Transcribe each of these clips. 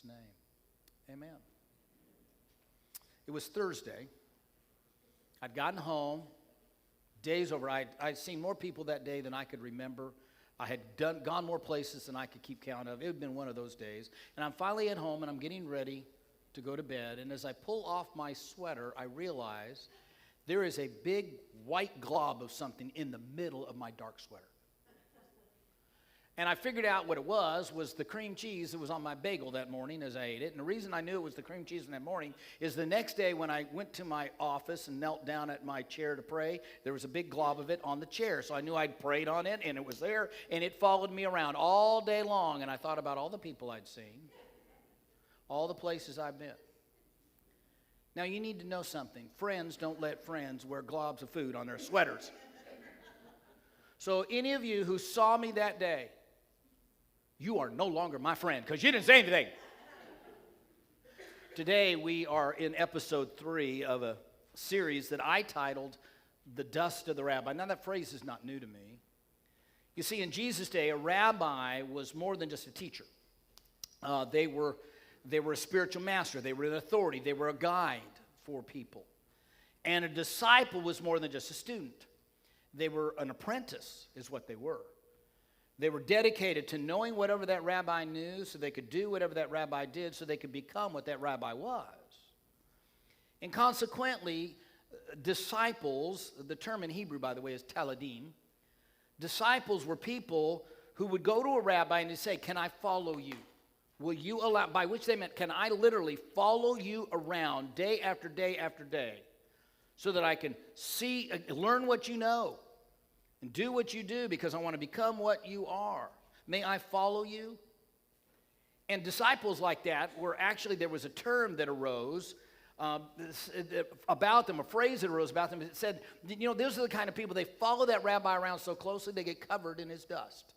Jesus' name. Amen. It was Thursday. I'd gotten home. Day's over. I'd seen more people that day than I could remember. I had gone more places than I could keep count of. It had been one of those days. And I'm finally at home, and I'm getting ready to go to bed. And as I pull off my sweater, I realize there is a big white glob of something in the middle of my dark sweater. And I figured out what it was the cream cheese that was on my bagel that morning as I ate it. And the reason I knew it was the cream cheese in that morning is the next day when I went to my office and knelt down at my chair to pray, there was a big glob of it on the chair. So I knew I'd prayed on it, and it was there, and it followed me around all day long. And I thought about all the people I'd seen, all the places I've been. Now, you need to know something. Friends don't let friends wear globs of food on their sweaters. So any of you who saw me that day, you are no longer my friend because you didn't say anything. Today we are in episode 3 of a series that I titled The Dust of the Rabbi. Now that phrase is not new to me. You see, in Jesus' day, a rabbi was more than just a teacher. They were a spiritual master. They were an authority. They were a guide for people. And a disciple was more than just a student. They were an apprentice is what they were. They were dedicated to knowing whatever that rabbi knew so they could do whatever that rabbi did so they could become what that rabbi was. And consequently, disciples, the term in Hebrew, by the way, is taladim. Disciples were people who would go to a rabbi and say, "Can I follow you? Will you allow," by which they meant, can I literally follow you around day after day after day so that I can see, learn what you know and do what you do because I want to become what you are. May I follow you? And disciples like that were actually, there was a term that arose about them, a phrase that arose about them. It said, those are the kind of people, they follow that rabbi around so closely they get covered in his dust.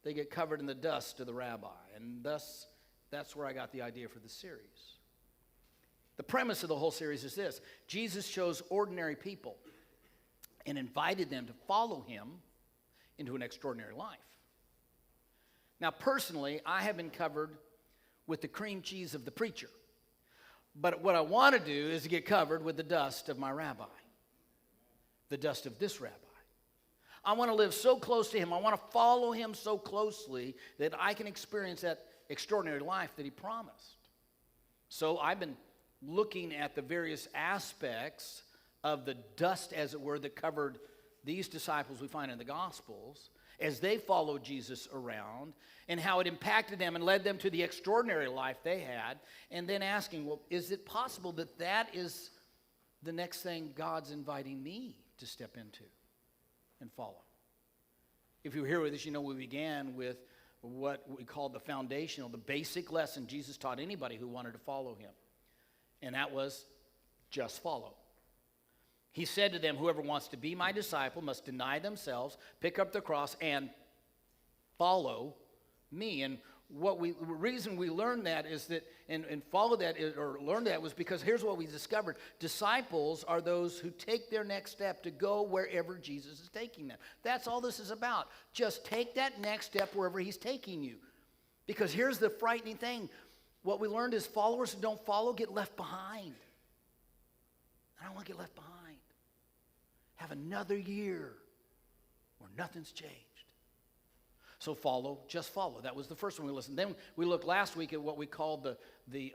They get covered in the dust of the rabbi. And thus, that's where I got the idea for the series. The premise of the whole series is this. Jesus chose ordinary people and invited them to follow him into an extraordinary life. Now, personally, I have been covered with the cream cheese of the preacher. But what I want to do is to get covered with the dust of my rabbi, the dust of this rabbi. I want to live so close to him. I want to follow him so closely that I can experience that extraordinary life that he promised. So I've been looking at the various aspects of the dust, as it were, that covered these disciples we find in the Gospels as they followed Jesus around and how it impacted them and led them to the extraordinary life they had, and then asking, well, is it possible that that is the next thing God's inviting me to step into and follow? If you were here with us, we began with what we called the foundational, the basic lesson Jesus taught anybody who wanted to follow him, and that was just follow. He said to them, whoever wants to be my disciple must deny themselves, pick up the cross, and follow me. And the reason we learned that is that, and follow that, or learn that, was because here's what we discovered. Disciples are those who take their next step to go wherever Jesus is taking them. That's all this is about. Just take that next step wherever he's taking you. Because here's the frightening thing. What we learned is followers who don't follow get left behind. I don't want to get left behind. Have another year where nothing's changed. So follow, just follow. That was the first one we listened. Then we looked last week at what we called the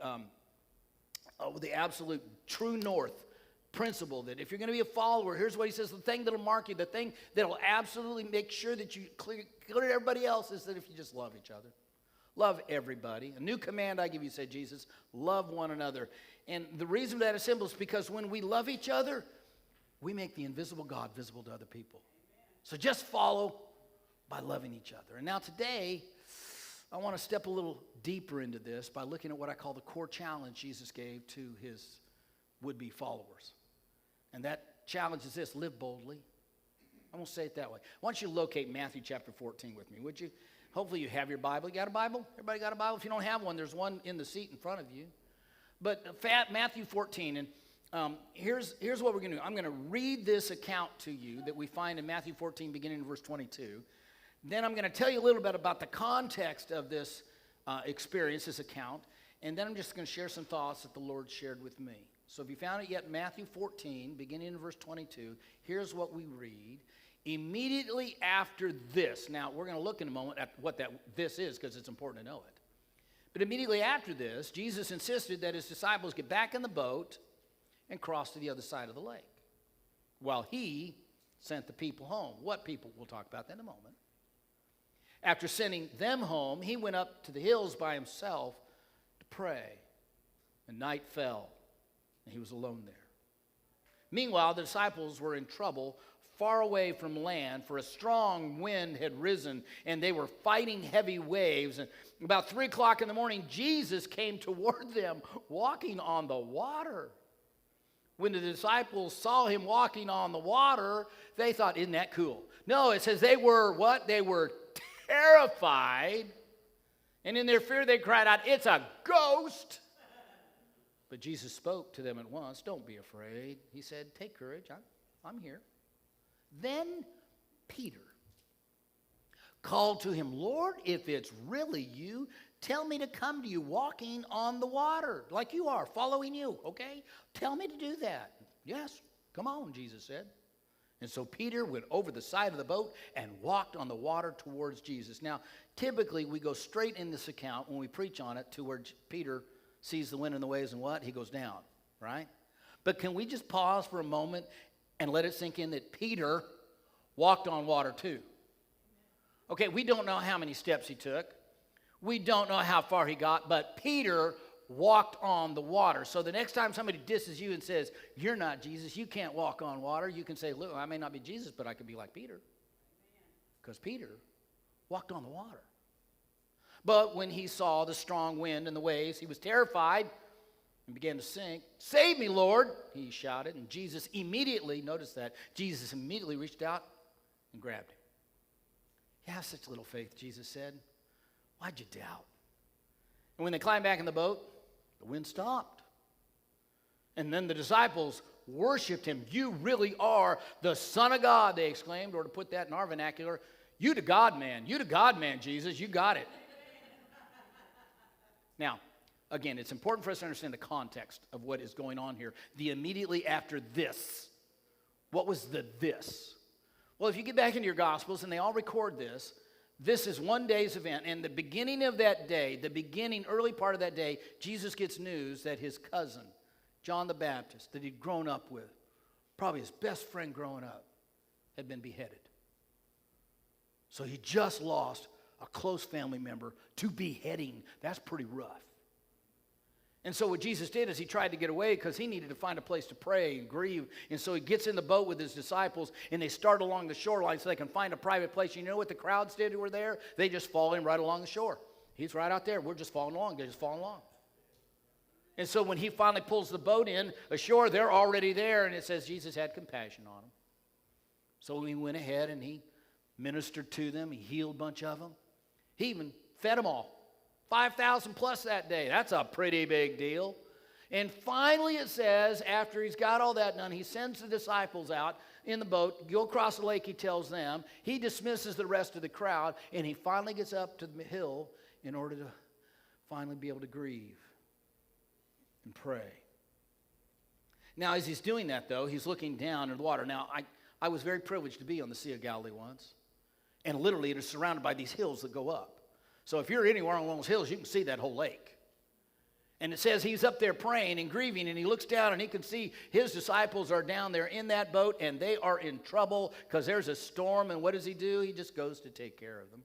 absolute true north principle, that if you're going to be a follower, here's what he says, the thing that'll mark you, the thing that'll absolutely make sure that you clear everybody else is that if you just love each other. Love everybody. A new command I give you, said Jesus, love one another. And the reason that is simple is because when we love each other, we make the invisible God visible to other people. So just follow by loving each other. And now today, I want to step a little deeper into this by looking at what I call the core challenge Jesus gave to his would-be followers. And that challenge is this: live boldly. I'm going to say it that way. Why don't you locate Matthew chapter 14 with me, would you? Hopefully you have your Bible. You got a Bible? Everybody got a Bible? If you don't have one, there's one in the seat in front of you. But Matthew 14, and here's what we're going to do. I'm going to read this account to you that we find in Matthew 14, beginning in verse 22. Then I'm going to tell you a little bit about the context of this experience, this account. And then I'm just going to share some thoughts that the Lord shared with me. So if you found it yet, Matthew 14, beginning in verse 22, here's what we read. Immediately after this, now we're going to look in a moment at what this is because it's important to know it. But immediately after this, Jesus insisted that his disciples get back in the boat and cross to the other side of the lake while he sent the people home. What people? We'll talk about that in a moment. After sending them home, he went up to the hills by himself to pray. And night fell, and he was alone there. Meanwhile, the disciples were in trouble far away from land, for a strong wind had risen, and they were fighting heavy waves. And about 3 o'clock in the morning, Jesus came toward them, walking on the water. When the disciples saw him walking on the water, they thought, isn't that cool? No, it says they were what? They were terrified. And in their fear, they cried out, it's a ghost. But Jesus spoke to them at once. Don't be afraid. He said, take courage. I'm here. Then Peter called to him, Lord, if it's really you, tell me to come to you walking on the water like you are, following you, okay? Tell me to do that. Yes, come on, Jesus said. And so Peter went over the side of the boat and walked on the water towards Jesus. Now, typically we go straight in this account when we preach on it to where Peter sees the wind and the waves and what? He goes down, right? But can we just pause for a moment and let it sink in that Peter walked on water too? Okay, we don't know how many steps he took. We don't know how far he got, but Peter walked on the water. So the next time somebody disses you and says, you're not Jesus, you can't walk on water, you can say, look, I may not be Jesus, but I could be like Peter. Because Peter walked on the water. But when he saw the strong wind and the waves, he was terrified and began to sink. Save me, Lord, he shouted. And Jesus immediately, notice that, Jesus immediately reached out and grabbed him. You have such little faith, Jesus said. Why'd you doubt? And when they climbed back in the boat, the wind stopped. And then the disciples worshiped him. You really are the Son of God, they exclaimed. Or to put that in our vernacular, you the God man. You the God man, Jesus. You got it. Now, again, it's important for us to understand the context of what is going on here. The immediately after this. What was the this? Well, if you get back into your Gospels, and they all record this, this is one day's event. And the beginning of that day, early part of that day, Jesus gets news that his cousin, John the Baptist, that he'd grown up with, probably his best friend growing up, had been beheaded. So he just lost a close family member to beheading. That's pretty rough. And so what Jesus did is he tried to get away because he needed to find a place to pray and grieve. And so he gets in the boat with his disciples, and they start along the shoreline so they can find a private place. You know what the crowds did who were there? They just followed him right along the shore. He's right out there. We're just following along. They're just following along. And so when he finally pulls the boat in ashore, they're already there, and it says Jesus had compassion on them. So he went ahead and he ministered to them. He healed a bunch of them. He even fed them all. 5,000 plus that day. That's a pretty big deal. And finally it says, after he's got all that done, he sends the disciples out in the boat, go across the lake, he tells them. He dismisses the rest of the crowd, and he finally gets up to the hill in order to finally be able to grieve and pray. Now, as he's doing that, though, he's looking down in the water. Now, I was very privileged to be on the Sea of Galilee once, and literally it is surrounded by these hills that go up. So if you're anywhere on those hills, you can see that whole lake. And it says he's up there praying and grieving, and he looks down and he can see his disciples are down there in that boat, and they are in trouble because there's a storm. And what does he do? He just goes to take care of them.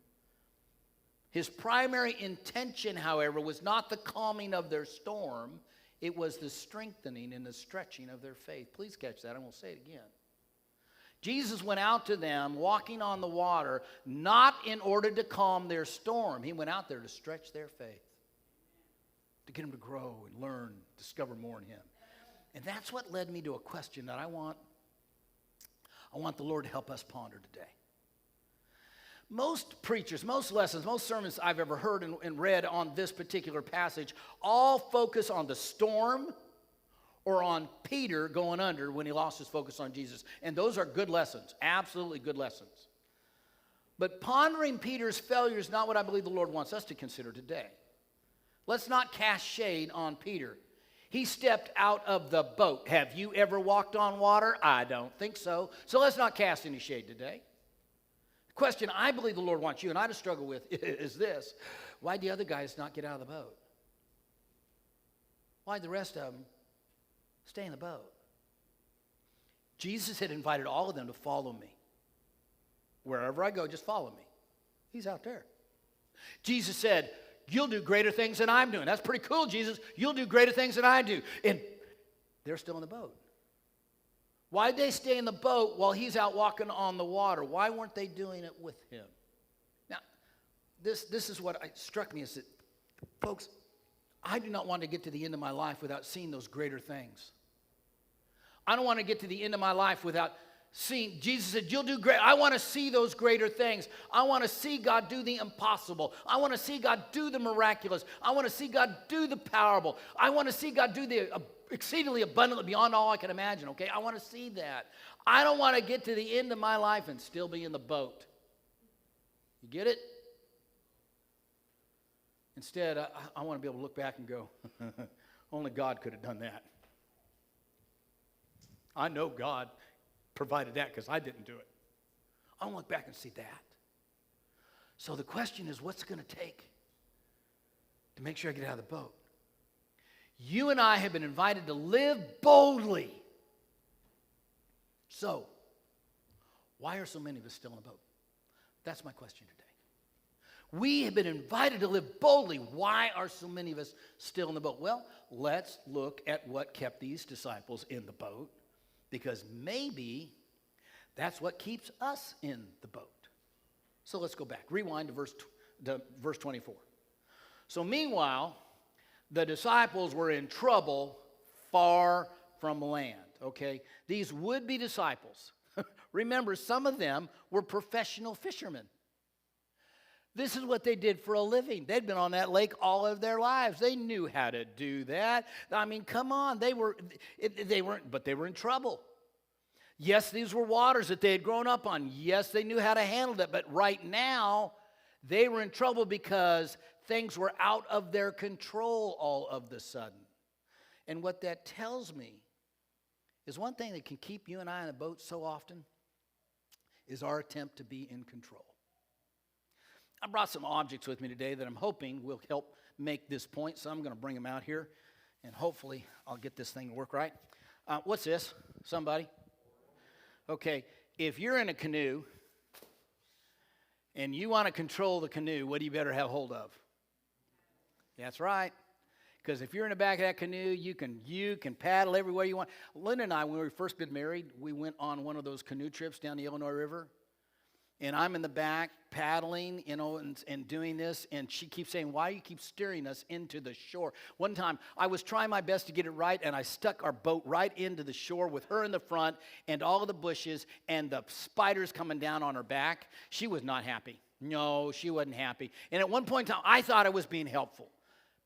His primary intention, however, was not the calming of their storm. It was the strengthening and the stretching of their faith. Please catch that. I won't say it again. Jesus went out to them walking on the water, not in order to calm their storm. He went out there to stretch their faith, to get them to grow and learn, discover more in him. And that's what led me to a question that I want the Lord to help us ponder today. Most preachers, most lessons, most sermons I've ever heard and read on this particular passage all focus on the storm or on Peter going under when he lost his focus on Jesus. And those are good lessons, absolutely good lessons. But pondering Peter's failure is not what I believe the Lord wants us to consider today. Let's not cast shade on Peter. He stepped out of the boat. Have you ever walked on water? I don't think so. So let's not cast any shade today. The question I believe the Lord wants you and I to struggle with is this. Why'd the other guys not get out of the boat? Why'd the rest of them stay in the boat? Jesus had invited all of them to follow me. Wherever I go, just follow me. He's out there. Jesus said, you'll do greater things than I'm doing. That's pretty cool, Jesus. You'll do greater things than I do. And they're still in the boat. Why'd they stay in the boat while he's out walking on the water? Why weren't they doing it with him? Now, this is what struck me is that, folks, I do not want to get to the end of my life without seeing those greater things. I don't want to get to the end of my life without seeing, Jesus said, you'll do great. I want to see those greater things. I want to see God do the impossible. I want to see God do the miraculous. I want to see God do the powerful. I want to see God do the exceedingly abundantly beyond all I can imagine, okay? I want to see that. I don't want to get to the end of my life and still be in the boat. You get it? Instead, I want to be able to look back and go, only God could have done that. I know God provided that because I didn't do it. I want to look back and see that. So the question is, what's it going to take to make sure I get out of the boat? You and I have been invited to live boldly. So, why are so many of us still in the boat? That's my question today. We have been invited to live boldly. Why are so many of us still in the boat? Well, let's look at what kept these disciples in the boat, because maybe that's what keeps us in the boat. So let's go back. Rewind to verse 24. So meanwhile, the disciples were in trouble far from land, okay? These would-be disciples. Remember, some of them were professional fishermen. This is what they did for a living. They'd been on that lake all of their lives. They knew how to do that. I mean, come on. They were in trouble. Yes, these were waters that they had grown up on. Yes, they knew how to handle that. But right now, they were in trouble because things were out of their control all of the sudden. And what that tells me is one thing that can keep you and I in a boat so often is our attempt to be in control. I brought some objects with me today that I'm hoping will help make this point, so I'm going to bring them out here, and hopefully I'll get this thing to work right. What's this? Somebody? Okay, if you're in a canoe and you want to control the canoe, what do you better have hold of? That's right. Because if you're in the back of that canoe, you can paddle everywhere you want. Linda and I, when we first been married, we went on one of those canoe trips down the Illinois River. And I'm in the back paddling, and doing this. And she keeps saying, why do you keep steering us into the shore? One time, I was trying my best to get it right, and I stuck our boat right into the shore with her in the front and all of the bushes and the spiders coming down on her back. She was not happy. No, she wasn't happy. And at one point in time, I thought I was being helpful.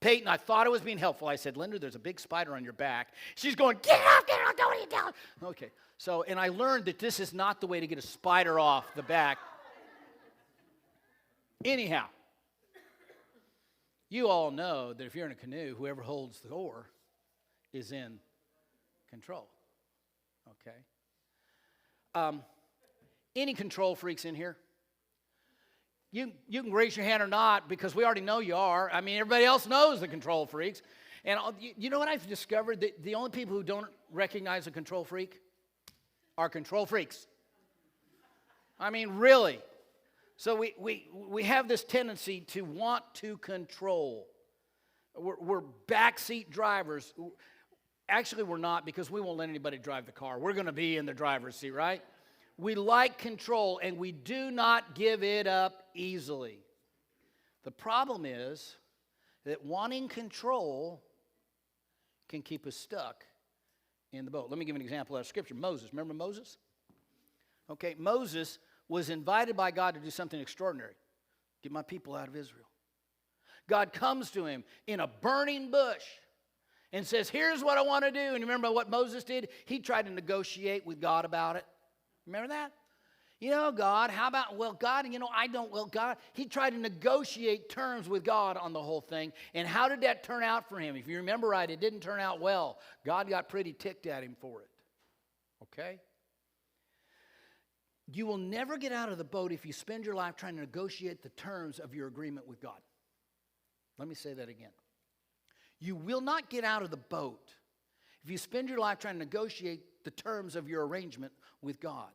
Peyton, I thought I was being helpful. I said, Linda, there's a big spider on your back. She's going, get off, don't what are you doing? Okay, so, and I learned that this is not the way to get a spider off the back. Anyhow, you all know that if you're in a canoe, whoever holds the oar is in control, okay? Any control freaks in here? You can raise your hand or not, because we already know you are. I mean, everybody else knows the control freaks. And you know what I've discovered? That the only people who don't recognize a control freak are control freaks. I mean, really. So we have this tendency to want to control. We're backseat drivers. Actually, we're not, because we won't let anybody drive the car. We're going to be in the driver's seat, right? We like control, and we do not give it up easily. The problem is that wanting control can keep us stuck in the boat. Let me give an example out of Scripture. Moses. Remember Moses? Okay, Moses was invited by God to do something extraordinary. Get my people out of Israel. God comes to him in a burning bush and says, here's what I want to do. And you remember what Moses did? He tried to negotiate with God about it. Remember that? You know, God, how about, well, God, I don't, well, God, he tried to negotiate terms with God on the whole thing. And how did that turn out for him? If you remember right, it didn't turn out well. God got pretty ticked at him for it. Okay? You will never get out of the boat if you spend your life trying to negotiate the terms of your agreement with God. Let me say that again. You will not get out of the boat if you spend your life trying to negotiate the terms of your arrangement with God.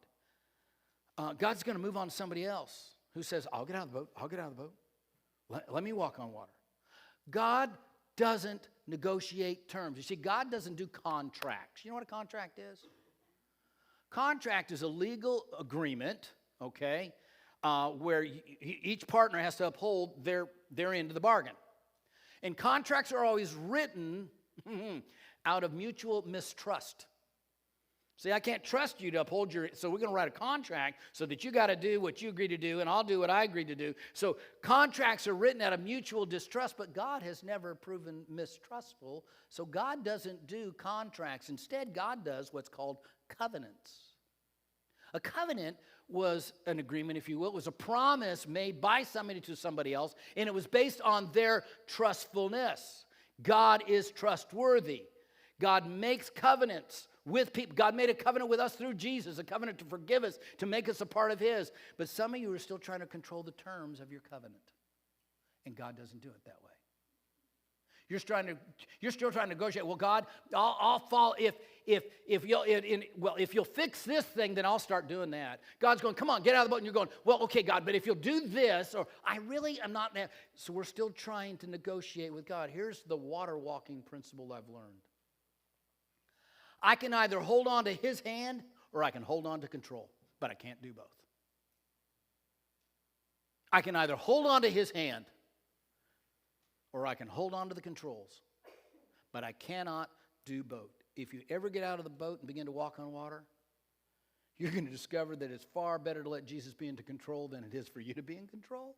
God's going to move on to somebody else who says, I'll get out of the boat. I'll get out of the boat. Let me walk on water. God doesn't negotiate terms. You see, God doesn't do contracts. You know what a contract is? Contract is a legal agreement, okay, where each partner has to uphold their end of the bargain. And contracts are always written out of mutual mistrust. See, I can't trust you to uphold so we're going to write a contract so that you got to do what you agree to do, and I'll do what I agree to do. So contracts are written out of mutual distrust, but God has never proven mistrustful, so God doesn't do contracts. Instead, God does what's called covenants. A covenant was an agreement, if you will. It was a promise made by somebody to somebody else, and it was based on their trustfulness. God is trustworthy. God makes covenants with people. God made a covenant with us through Jesus, a covenant to forgive us, to make us a part of his. But some of you are still trying to control the terms of your covenant, and God doesn't do it that way. You're still trying to negotiate. Well, God, I'll fall if you'll fix this thing, then I'll start doing that. God's going, come on, get out of the boat. And you're going, well, okay, God, but if you'll do this, or I really am not there. So we're still trying to negotiate with God. Here's the water walking principle I've learned. I can either hold on to his hand or I can hold on to control, but I can't do both. I can either hold on to his hand or I can hold on to the controls, but I cannot do both. If you ever get out of the boat and begin to walk on water, you're going to discover that it's far better to let Jesus be in control than it is for you to be in control.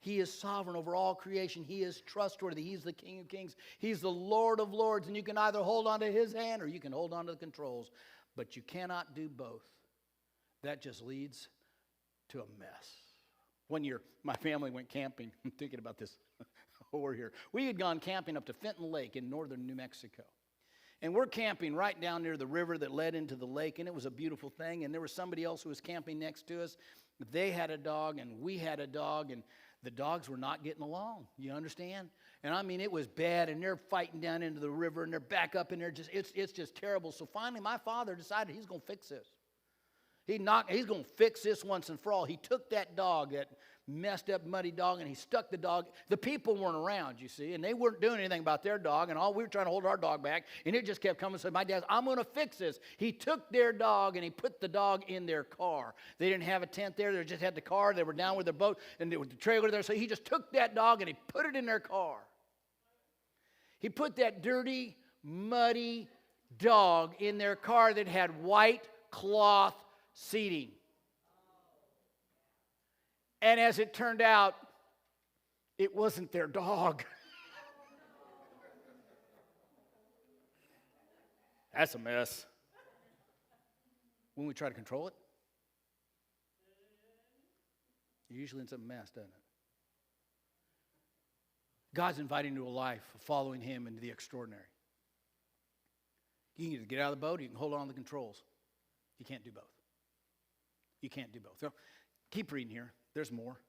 He is sovereign over all creation. He is trustworthy. He's the King of Kings. He's the Lord of Lords. And you can either hold on to his hand or you can hold on to the controls. But you cannot do both. That just leads to a mess. One year, my family went camping. I'm thinking about this over here. We had gone camping up to Fenton Lake in northern New Mexico. And we're camping right down near the river that led into the lake. And it was a beautiful thing. And there was somebody else who was camping next to us. They had a dog and we had a dog. And the dogs were not getting along. You understand? And I mean, it was bad, and they're fighting down into the river, and they're back up in there. It's just terrible. So finally, my father decided he's going to fix this. He's going to fix this once and for all. He took that dog, that messed up, muddy dog, and he stuck the dog. The people weren't around, you see, and they weren't doing anything about their dog, and all we were trying to hold our dog back, and it just kept coming. So my dad said, I'm going to fix this. He took their dog, and he put the dog in their car. They didn't have a tent there. They just had the car. They were down with their boat, and there was the trailer there. So he just took that dog, and he put it in their car. He put that dirty, muddy dog in their car that had white cloth seating. And as it turned out, it wasn't their dog. That's a mess. When we try to control it, it usually ends up a mess, doesn't it? God's inviting you to a life of following him into the extraordinary. You can either get out of the boat or you can hold on to the controls. You can't do both. You can't do both. So keep reading here. There's more.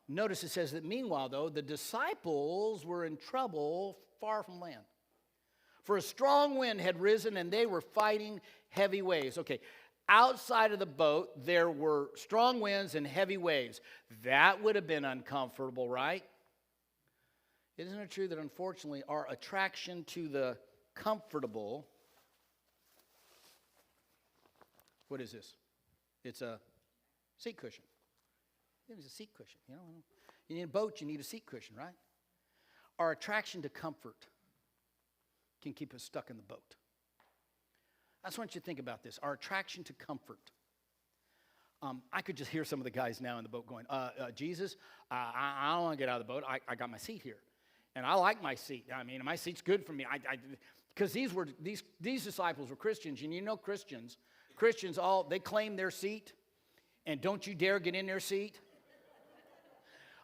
Notice it says that meanwhile, though, the disciples were in trouble far from land. For a strong wind had risen and they were fighting heavy waves. Okay, outside of the boat, there were strong winds and heavy waves. That would have been uncomfortable, right? Isn't it true that unfortunately our attraction to the comfortable, what is this? It's a seat cushion. It's a seat cushion. You need a boat, you need a seat cushion, right? Our attraction to comfort can keep us stuck in the boat. I just want you to think about this. Our attraction to comfort. I could just hear some of the guys now in the boat going, Jesus, I don't want to get out of the boat. I got my seat here. And I like my seat. I mean, my seat's good for me. Because these disciples were Christians. And you know Christians Christians, they claim their seat, and don't you dare get in their seat.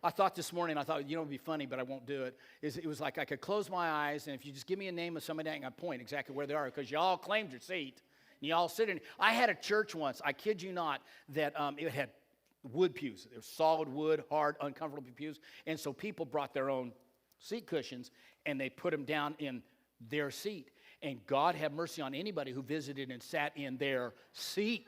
I thought this morning, it'd be funny, but I won't do it. It was like I could close my eyes, and if you just give me a name of somebody, I can point exactly where they are, because you all claimed your seat, and you all sit in. I had a church once, I kid you not, that it had wood pews. They were solid wood, hard, uncomfortable pews, and so people brought their own seat cushions, and they put them down in their seat. And God have mercy on anybody who visited and sat in their seat.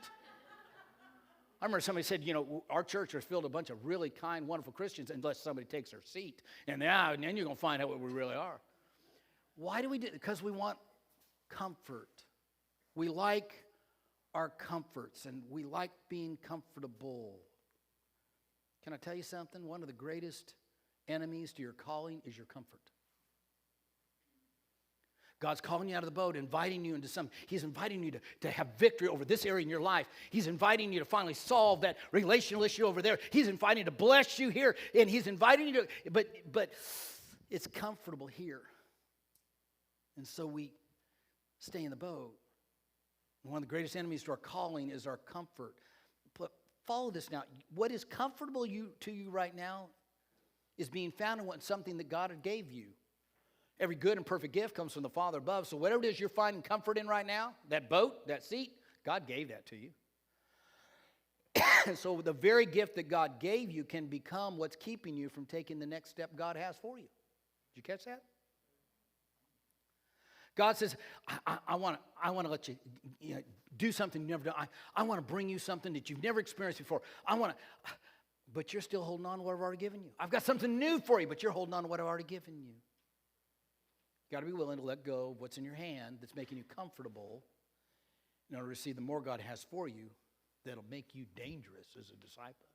I remember somebody said, our church has filled a bunch of really kind, wonderful Christians unless somebody takes their seat. And then you're going to find out what we really are. Why do we do it? Because we want comfort. We like our comforts, and we like being comfortable. Can I tell you something? One of the greatest enemies to your calling is your comfort. God's calling you out of the boat, inviting you into something. He's inviting you to have victory over this area in your life. He's inviting you to finally solve that relational issue over there. He's inviting you to bless you here, and he's inviting you to, but it's comfortable here. And so we stay in the boat. And one of the greatest enemies to our calling is our comfort. But follow this now. What is comfortable to you right now is being found in something that God gave you. Every good and perfect gift comes from the Father above. So whatever it is you're finding comfort in right now, that boat, that seat, God gave that to you. So the very gift that God gave you can become what's keeping you from taking the next step God has for you. Did you catch that? God says, I want to let you do something you've never done. I want to bring you something that you've never experienced before. But you're still holding on to what I've already given you. I've got something new for you, but you're holding on to what I've already given you. You've got to be willing to let go of what's in your hand that's making you comfortable in order to receive the more God has for you that'll make you dangerous as a disciple.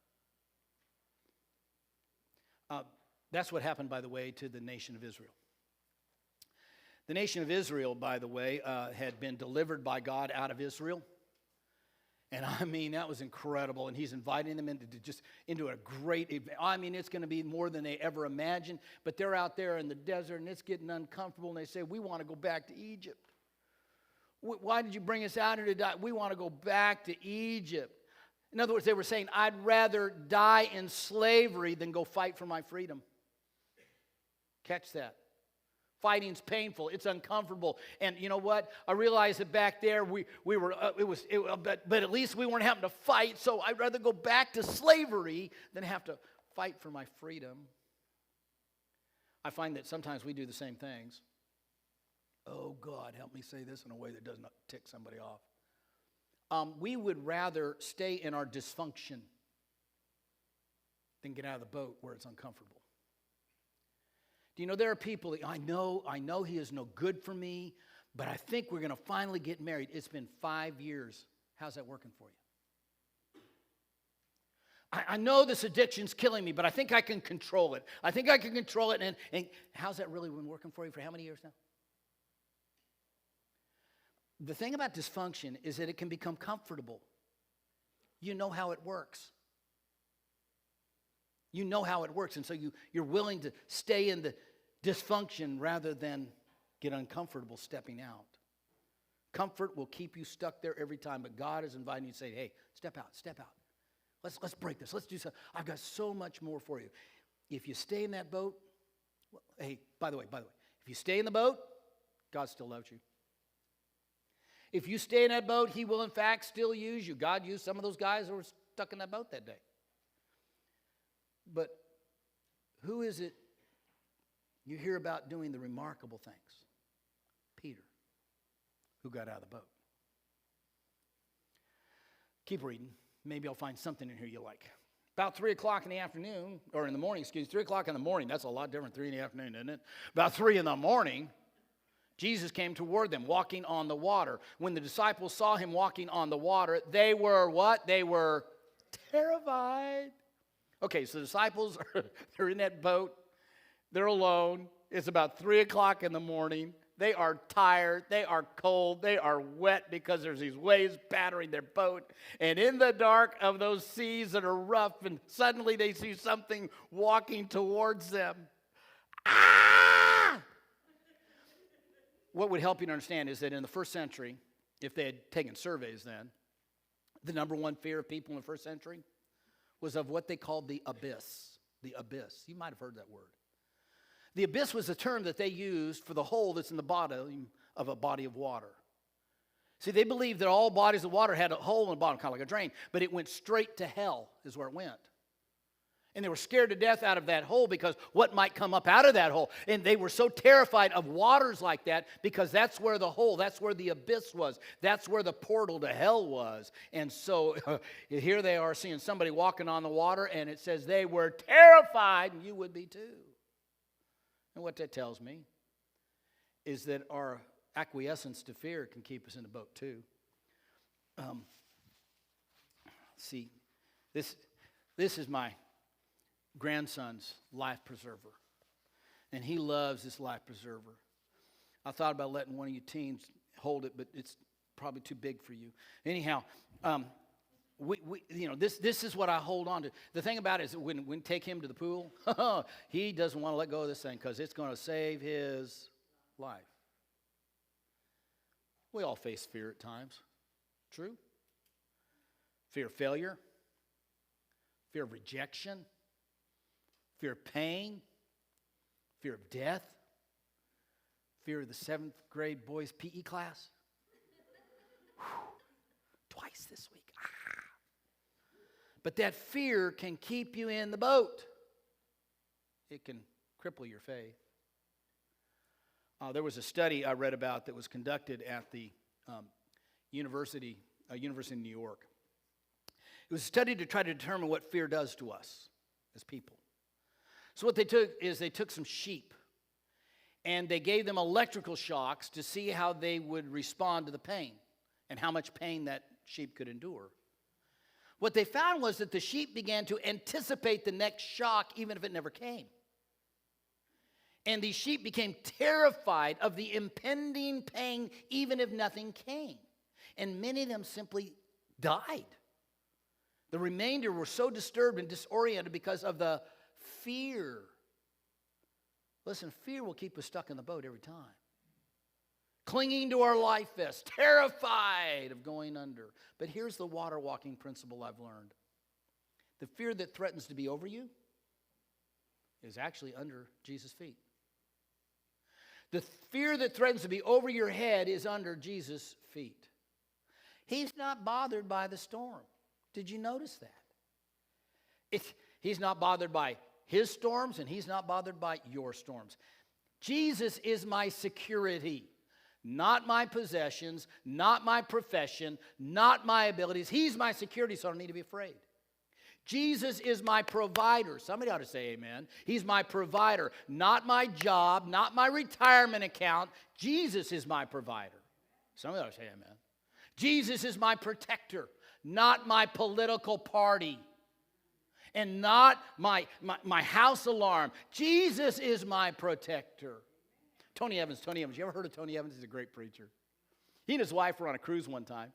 That's what happened, by the way, to the nation of Israel. The nation of Israel, by the way, had been delivered by God out of Israel. And I mean, that was incredible. And he's inviting them into a great event. I mean, it's going to be more than they ever imagined. But they're out there in the desert, and it's getting uncomfortable. And they say, we want to go back to Egypt. Why did you bring us out here to die? We want to go back to Egypt. In other words, they were saying, I'd rather die in slavery than go fight for my freedom. Catch that. Fighting's painful. It's uncomfortable. And you know what? I realized that back there we were, but at least we weren't having to fight. So I'd rather go back to slavery than have to fight for my freedom. I find that sometimes we do the same things. Oh, God, help me say this in a way that does not tick somebody off. We would rather stay in our dysfunction than get out of the boat where it's uncomfortable. Do you know there are people, I know he is no good for me, but I think we're going to finally get married. It's been 5 years. How's that working for you? I know this addiction's killing me, but I think I can control it. I think I can control it. And how's that really been working for you for how many years now? The thing about dysfunction is that it can become comfortable. You know how it works. You know how it works, and so you're willing to stay in the dysfunction rather than get uncomfortable stepping out. Comfort will keep you stuck there every time, but God is inviting you to say, hey, step out. Let's break this. Let's do something. I've got so much more for you. If you stay in that boat, hey, by the way, if you stay in the boat, God still loves you. If you stay in that boat, he will in fact still use you. God used some of those guys who were stuck in that boat that day. But who is it you hear about doing the remarkable things? Peter, who got out of the boat. Keep reading. Maybe I'll find something in here you like. About 3 o'clock in the afternoon, or in the morning, 3 o'clock in the morning. That's a lot different, 3 in the afternoon, isn't it? About 3 in the morning, Jesus came toward them, walking on the water. When the disciples saw him walking on the water, they were what? They were terrified. Okay, so the disciples they're in that boat. They're alone. It's about 3 o'clock in the morning. They are tired. They are cold. They are wet because there's these waves battering their boat. And in the dark of those seas that are rough, and suddenly they see something walking towards them. Ah! What would help you to understand is that in the first century, if they had taken surveys then, The number one fear of people in the first century was of what they called the abyss. The abyss. You might have heard that word. The abyss was a term that they used for the hole that's in the bottom of a body of water. See, they believed that all bodies of water had a hole in the bottom, kind of like a drain, but it went straight to hell is where it went. And they were scared to death out of that hole because what might come up out of that hole. And they were so terrified of waters like that because that's where the hole, that's where the abyss was. That's where the portal to hell was. And so here they are seeing somebody walking on the water, and it says they were terrified, and you would be too. And what that tells me is that our acquiescence to fear can keep us in the boat too. See, this is my grandson's life preserver, and he loves this life preserver. I thought about letting one of you teens hold it, but it's probably too big for you. Anyhow, this is what I hold on to. The thing about it is that when we take him to the pool, he doesn't want to let go of this thing because it's going to save his life. We all face fear at times. True? Fear of failure, fear of rejection, fear of pain, fear of death, fear of the 7th grade boys' PE class. Twice this week. But that fear can keep you in the boat. It can cripple your faith. There was a study I read about that was conducted at the University of New York. It was a study to try to determine what fear does to us as people. So what they took some sheep, and they gave them electrical shocks to see how they would respond to the pain and how much pain that sheep could endure. What they found was that the sheep began to anticipate the next shock even if it never came. And these sheep became terrified of the impending pain even if nothing came. And many of them simply died. The remainder were so disturbed and disoriented because of the fear. Listen, fear will keep us stuck in the boat every time. Clinging to our life vest, terrified of going under. But here's the water walking principle I've learned. The fear that threatens to be over you is actually under Jesus' feet. The fear that threatens to be over your head is under Jesus' feet. He's not bothered by the storm. Did you notice that? He's not bothered by his storms, and he's not bothered by your storms. Jesus is my security, not my possessions, not my profession, not my abilities. He's my security, so I don't need to be afraid. Jesus is my provider. Somebody ought to say amen. He's my provider, not my job, not my retirement account. Jesus is my provider. Somebody ought to say amen. Jesus is my protector, not my political party, and not my house alarm. Jesus is my protector. Tony Evans. You ever heard of Tony Evans? He's a great preacher. He and his wife were on a cruise one time.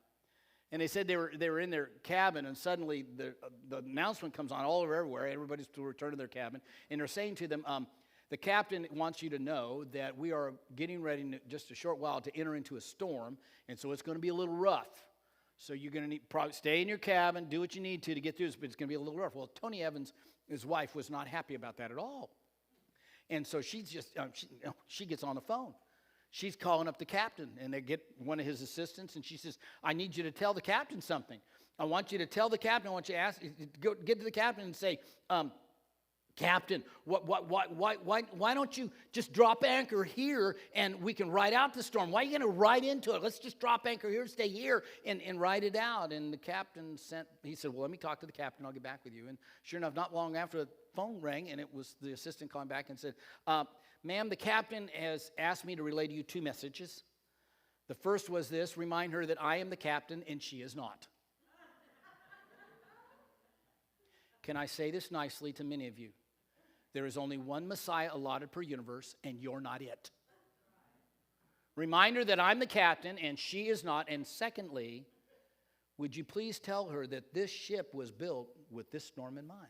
And they said they were in their cabin, and suddenly the announcement comes on all over everywhere. Everybody's to return to their cabin. And they're saying to them, the captain wants you to know that we are getting ready in just a short while to enter into a storm, and so it's going to be a little rough. So you're going to need probably stay in your cabin, do what you need to get through this, but it's going to be a little rough. Well, Tony Evans, his wife, was not happy about that at all. And so she gets on the phone. She's calling up the captain, and they get one of his assistants, and she says, I need you to tell the captain something. I want you to tell the captain, I want you to get to the captain and say, Captain, why don't you just drop anchor here and we can ride out the storm? Why are you going to ride into it? Let's just drop anchor here, stay here, and ride it out. And the captain he said, well, let me talk to the captain. I'll get back with you. And sure enough, not long after the phone rang, and it was the assistant calling back and said, ma'am, the captain has asked me to relay to you 2 messages. The first was this: remind her that I am the captain and she is not. Can I say this nicely to many of you? There is only one Messiah allotted per universe, and you're not it. Remind her that I'm the captain and she is not. And secondly, would you please tell her that this ship was built with this storm in mind?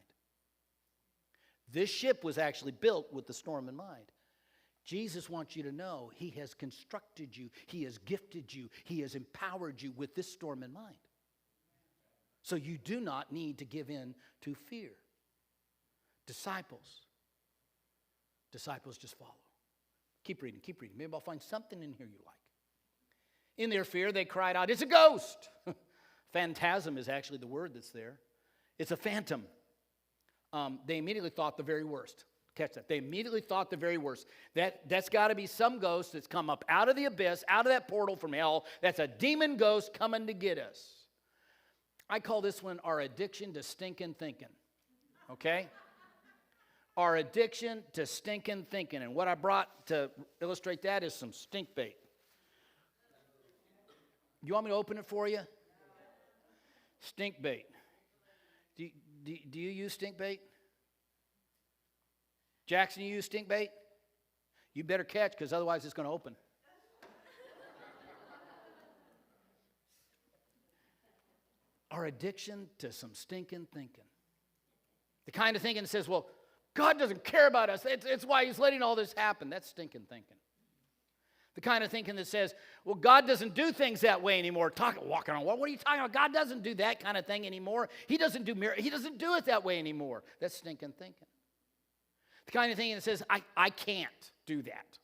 This ship was actually built with the storm in mind. Jesus wants you to know he has constructed you, he has gifted you, he has empowered you with this storm in mind. So you do not need to give in to fear. Disciples just follow. Keep reading. Maybe I'll find something in here you like. In their fear, they cried out, "It's a ghost!" Phantasm is actually the word that's there. It's a phantom. They immediately thought the very worst. Catch that. They immediately thought the very worst. That's got to be some ghost that's come up out of the abyss, out of that portal from hell. That's a demon ghost coming to get us. I call this one our addiction to stinking thinking. Okay? Our addiction to stinking thinking. And what I brought to illustrate that is some stink bait. You want me to open it for you? Stink bait. Do you use stink bait? Jackson, you use stink bait? You better catch, because otherwise it's going to open. Our addiction to some stinking thinking. The kind of thinking that says, well, God doesn't care about us. It's why he's letting all this happen. That's stinking thinking. The kind of thinking that says, well, God doesn't do things that way anymore. Walking on water. What are you talking about? God doesn't do that kind of thing anymore. He doesn't do it that way anymore. That's stinking thinking. The kind of thinking that says, I can't do that.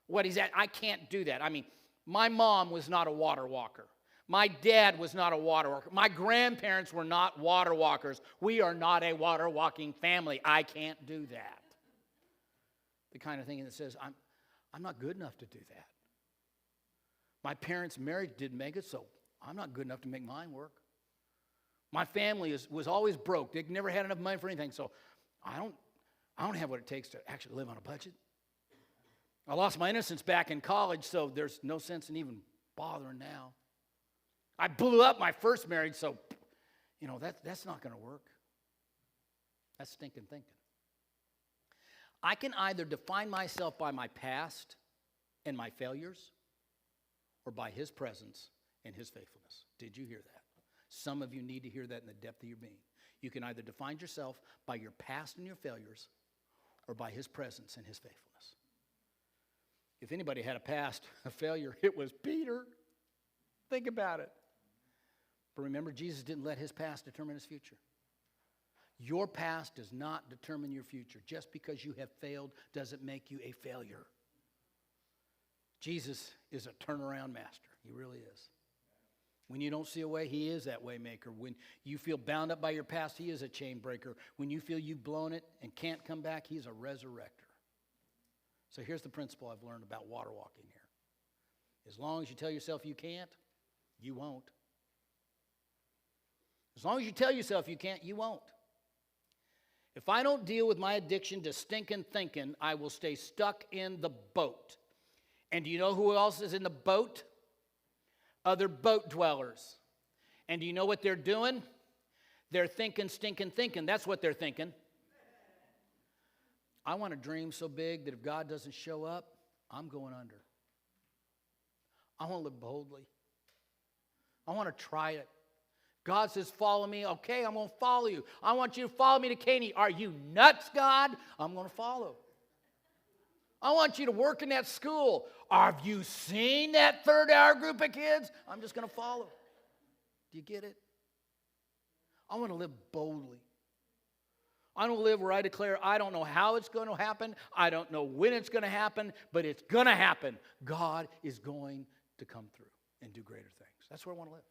What is that? I can't do that. I mean, my mom was not a water walker. My dad was not a water walker. My grandparents were not water walkers. We are not a water walking family. I can't do that. The kind of thinking that says, I'm not good enough to do that. My parents' marriage didn't make it, so I'm not good enough to make mine work. My family was always broke. They never had enough money for anything, so I don't have what it takes to actually live on a budget. I lost my innocence back in college, so there's no sense in even bothering now. I blew up my first marriage, so, that's not going to work. That's stinking thinking. I can either define myself by my past and my failures, or by his presence and his faithfulness. Did you hear that? Some of you need to hear that in the depth of your being. You can either define yourself by your past and your failures, or by his presence and his faithfulness. If anybody had a past, a failure, it was Peter. Think about it. But remember, Jesus didn't let his past determine his future. Your past does not determine your future. Just because you have failed doesn't make you a failure. Jesus is a turnaround master. He really is. When you don't see a way, he is that way maker. When you feel bound up by your past, he is a chain breaker. When you feel you've blown it and can't come back, he's a resurrector. So here's the principle I've learned about water walking here. As long as you tell yourself you can't, you won't. As long as you tell yourself you can't, you won't. If I don't deal with my addiction to stinking thinking, I will stay stuck in the boat. And do you know who else is in the boat? Other boat dwellers. And do you know what they're doing? They're thinking, stinking thinking. That's what they're thinking. I want to dream so big that if God doesn't show up, I'm going under. I want to live boldly. I want to try it. God says, follow me. Okay, I'm going to follow you. I want you to follow me to Caney. Are you nuts, God? I'm going to follow. I want you to work in that school. Have you seen that third-hour group of kids? I'm just going to follow. Do you get it? I want to live boldly. I don't live where I declare, I don't know how it's going to happen. I don't know when it's going to happen, but it's going to happen. God is going to come through and do greater things. That's where I want to live.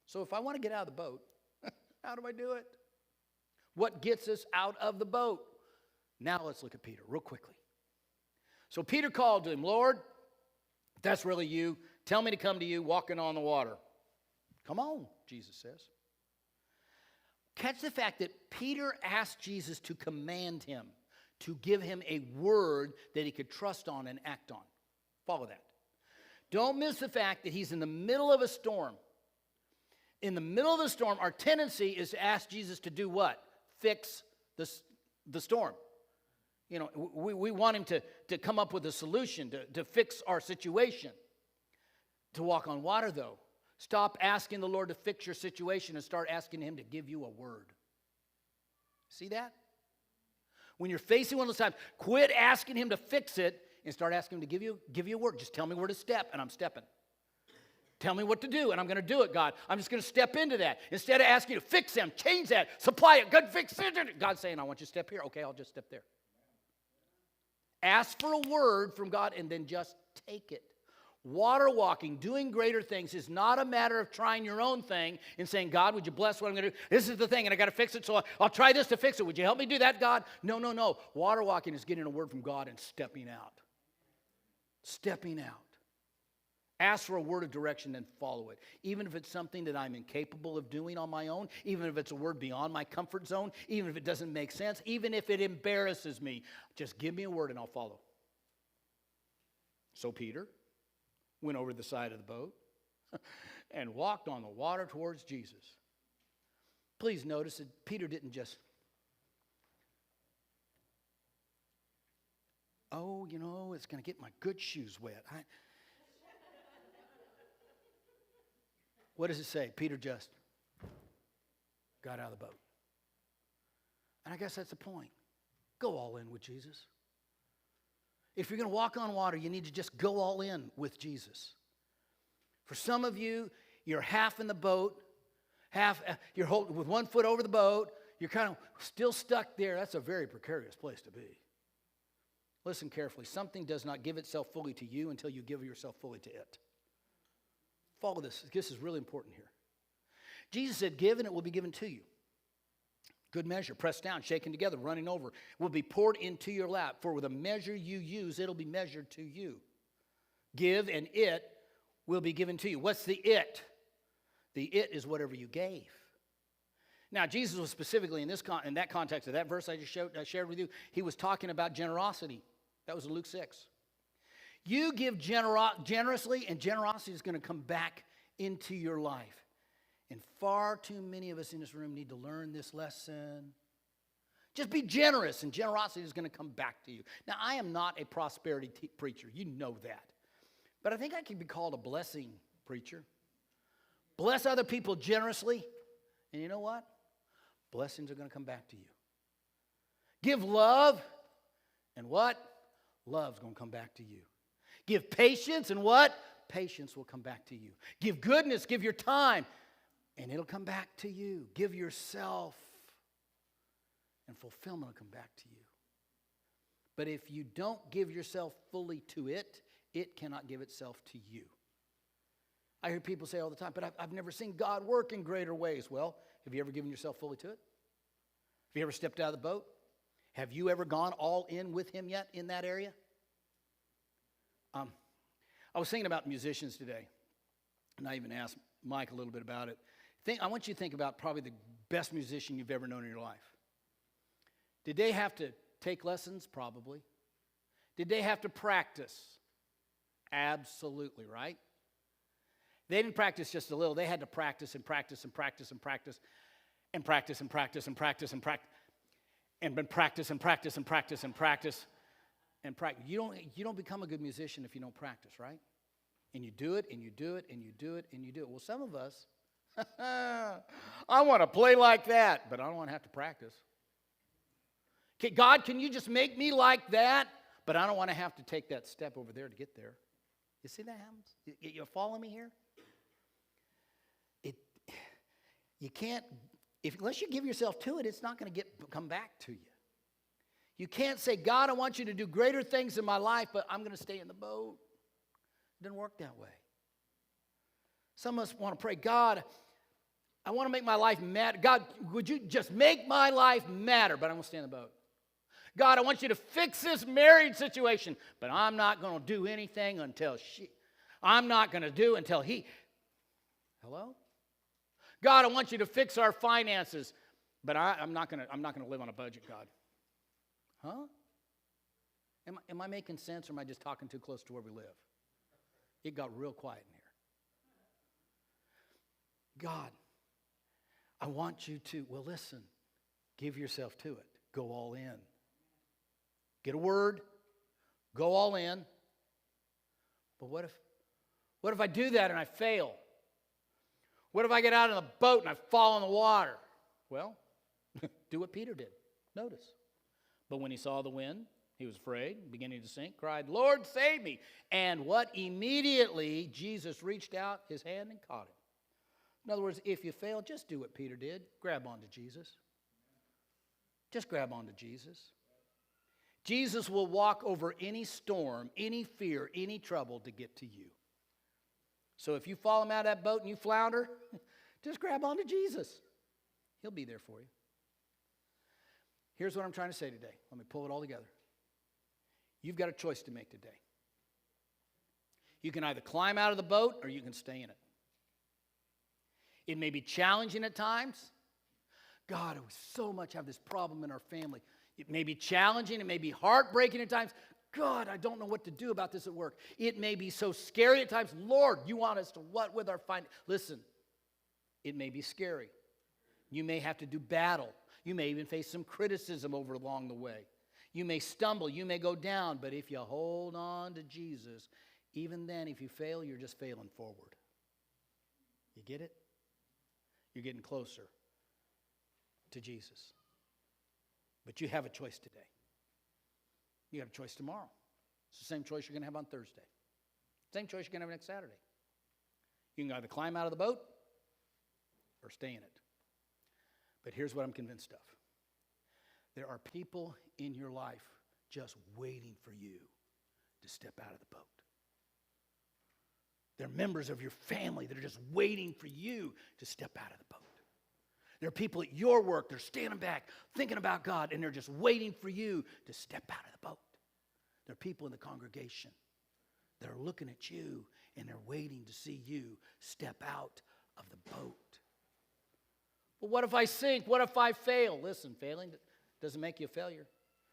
So if I want to get out of the boat, how do I do it? What gets us out of the boat? Now let's look at Peter real quickly. So Peter called to him, Lord, if that's really you, tell me to come to you walking on the water. Come on, Jesus says. Catch the fact that Peter asked Jesus to command him, to give him a word that he could trust on and act on. Follow that. Don't miss the fact that he's in the middle of a storm. In the middle of the storm, our tendency is to ask Jesus to do what? Fix the storm. You know, we want him to come up with a solution, to fix our situation. To walk on water, though, stop asking the Lord to fix your situation and start asking him to give you a word. See that? When you're facing one of those times, quit asking him to fix it and start asking him to give you a word. Just tell me where to step, and I'm stepping. Tell me what to do, and I'm going to do it, God. I'm just going to step into that. Instead of asking you to fix them, change that, supply it, God, fix it. God's saying, I want you to step here. Okay, I'll just step there. Ask for a word from God and then just take it. Water walking, doing greater things is not a matter of trying your own thing and saying, God, would you bless what I'm going to do? This is the thing, and I got to fix it, so I'll try this to fix it. Would you help me do that, God? No, no, no. Water walking is getting a word from God and stepping out. Stepping out. Ask for a word of direction and follow it. Even if it's something that I'm incapable of doing on my own, even if it's a word beyond my comfort zone, even if it doesn't make sense, even if it embarrasses me, just give me a word and I'll follow. So Peter went over the side of the boat and walked on the water towards Jesus. Please notice that Peter didn't just, it's going to get my good shoes wet. What does it say? Peter just got out of the boat. And I guess that's the point. Go all in with Jesus. If you're going to walk on water, you need to just go all in with Jesus. For some of you, you're half in the boat, you're holding with one foot over the boat, you're kind of still stuck there. That's a very precarious place to be. Listen carefully. Something does not give itself fully to you until you give yourself fully to it. Follow this. This is really important here. Jesus said, give and it will be given to you. Good measure, pressed down, shaken together, running over, will be poured into your lap. For with the measure you use, it'll be measured to you. Give and it will be given to you. What's the it? The it is whatever you gave. Now, Jesus was specifically in that context of that verse I shared with you, he was talking about generosity. That was in Luke 6. You give generously, and generosity is going to come back into your life. And far too many of us in this room need to learn this lesson. Just be generous, and generosity is going to come back to you. Now, I am not a prosperity preacher. You know that. But I think I can be called a blessing preacher. Bless other people generously, and you know what? Blessings are going to come back to you. Give love, and what? Love's going to come back to you. Give patience, and what? Patience will come back to you. Give goodness, give your time, and it'll come back to you. Give yourself, and fulfillment will come back to you. But if you don't give yourself fully to it, it cannot give itself to you. I hear people say all the time, but I've never seen God work in greater ways. Well, have you ever given yourself fully to it? Have you ever stepped out of the boat? Have you ever gone all in with him yet in that area? I was thinking about musicians today, and I even asked Mike a little bit about it. I want you to think about probably the best musician you've ever known in your life. Did they have to take lessons? Probably. Did they have to practice? Absolutely, right? They didn't practice just a little. They had to practice and practice and practice and practice and practice and practice and practice and practice and then practice and practice and practice and practice and practice. You don't become a good musician if you don't practice, right? And you do it and you do it and you do it and you do it. Well, some of us, I want to play like that, but I don't want to have to practice. Okay, God, can you just make me like that? But I don't want to have to take that step over there to get there. You see that happens? You follow me here? You can't, unless you give yourself to it, it's not going to come back to you. You can't say, God, I want you to do greater things in my life, but I'm going to stay in the boat. It doesn't work that way. Some of us want to pray, God, I want to make my life matter. God, would you just make my life matter, but I'm going to stay in the boat. God, I want you to fix this marriage situation, but I'm not going to do anything until he. Hello? God, I want you to fix our finances, but I'm not going to live on a budget, God. Huh? Am I making sense, or am I just talking too close to where we live? It got real quiet in here. God, I want you to, listen, give yourself to it. Go all in. Get a word, go all in. But what if I do that and I fail? What if I get out of the boat and I fall in the water? Well, do what Peter did. Notice. But when he saw the wind, He was afraid, beginning to sink, cried, Lord, save me. And what? Immediately, Jesus reached out his hand and caught him. In other words, if you fail, just do what Peter did. Grab onto Jesus. Just grab onto Jesus. Jesus will walk over any storm, any fear, any trouble to get to you. So if you fall him out of that boat and you flounder, just grab onto Jesus. He'll be there for you. Here's what I'm trying to say today. Let me pull it all together. You've got a choice to make today. You can either climb out of the boat or you can stay in it. It may be challenging at times. God, we so much have this problem in our family. It may be challenging. It may be heartbreaking at times. God, I don't know what to do about this at work. It may be so scary at times. Lord, you want us to what with our finances? Listen, it may be scary. You may have to do battle. You may even face some criticism along the way. You may stumble. You may go down. But if you hold on to Jesus, even then, if you fail, you're just failing forward. You get it? You're getting closer to Jesus. But you have a choice today. You have a choice tomorrow. It's the same choice you're going to have on Thursday. Same choice you're going to have next Saturday. You can either climb out of the boat or stay in it. But here's what I'm convinced of. There are people in your life just waiting for you to step out of the boat. There are members of your family that are just waiting for you to step out of the boat. There are people at your work that are standing back, thinking about God, and they're just waiting for you to step out of the boat. There are people in the congregation that are looking at you, and they're waiting to see you step out of the boat. But what if I sink? What if I fail? Listen, failing doesn't make you a failure.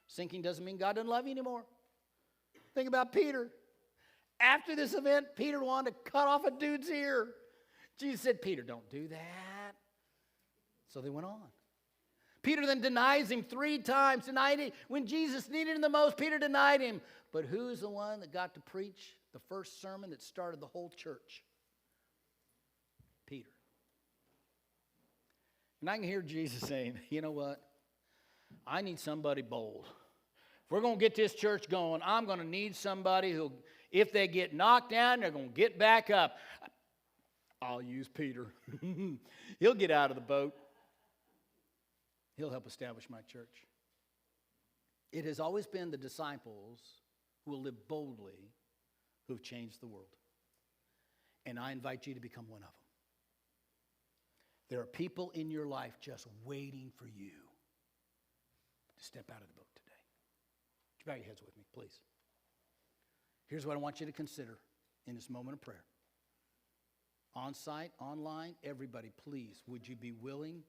Sinking doesn't mean God doesn't love you anymore. Think about Peter. After this event, Peter wanted to cut off a dude's ear. Jesus said, Peter, don't do that. So they went on. Peter then denies him 3 times. Denied him. When Jesus needed him the most, Peter denied him. But who's the one that got to preach the first sermon that started the whole church? Peter. And I can hear Jesus saying, you know what? I need somebody bold. If we're going to get this church going, I'm going to need somebody who, if they get knocked down, they're going to get back up. I'll use Peter. He'll get out of the boat. He'll help establish my church. It has always been the disciples who will live boldly who have changed the world. And I invite you to become one of them. There are people in your life just waiting for you to step out of the boat today. Would you bow your heads with me, please? Here's what I want you to consider in this moment of prayer. On-site, online, everybody, please, would you be willing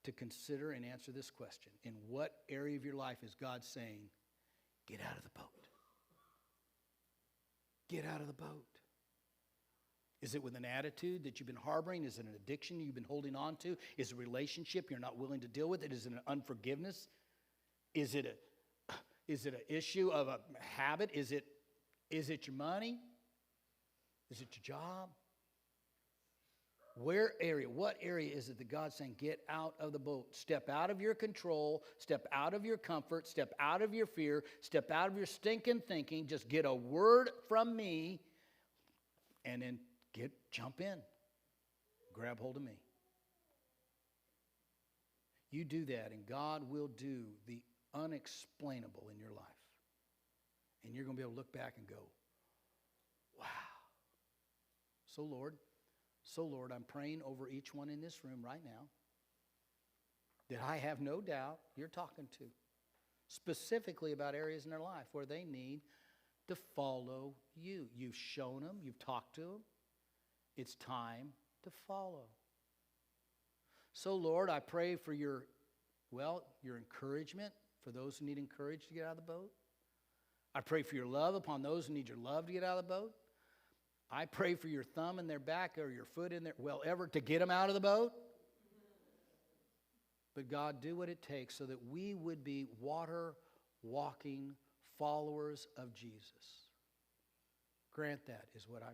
to consider and answer this question? In what area of your life is God saying, get out of the boat? Get out of the boat. Is it with an attitude that you've been harboring? Is it an addiction you've been holding on to? Is it a relationship you're not willing to deal with? Is it an unforgiveness? Is it an issue of a habit? Is it your money? Is it your job? What area is it that God's saying, get out of the boat? Step out of your control, step out of your comfort, step out of your fear, step out of your stinking thinking. Just get a word from me and then jump in. Grab hold of me. You do that and God will do the unexplainable in your life. And you're going to be able to look back and go, wow. So Lord, I'm praying over each one in this room right now that I have no doubt you're talking to, specifically about areas in their life where they need to follow you. You've shown them, you've talked to them. It's time to follow. So Lord, I pray for your encouragement for those who need encouragement to get out of the boat. I pray for your love upon those who need your love to get out of the boat. I pray for your thumb in their back or your foot in their, to get them out of the boat. But God, do what it takes so that we would be water-walking followers of Jesus. Grant that is what I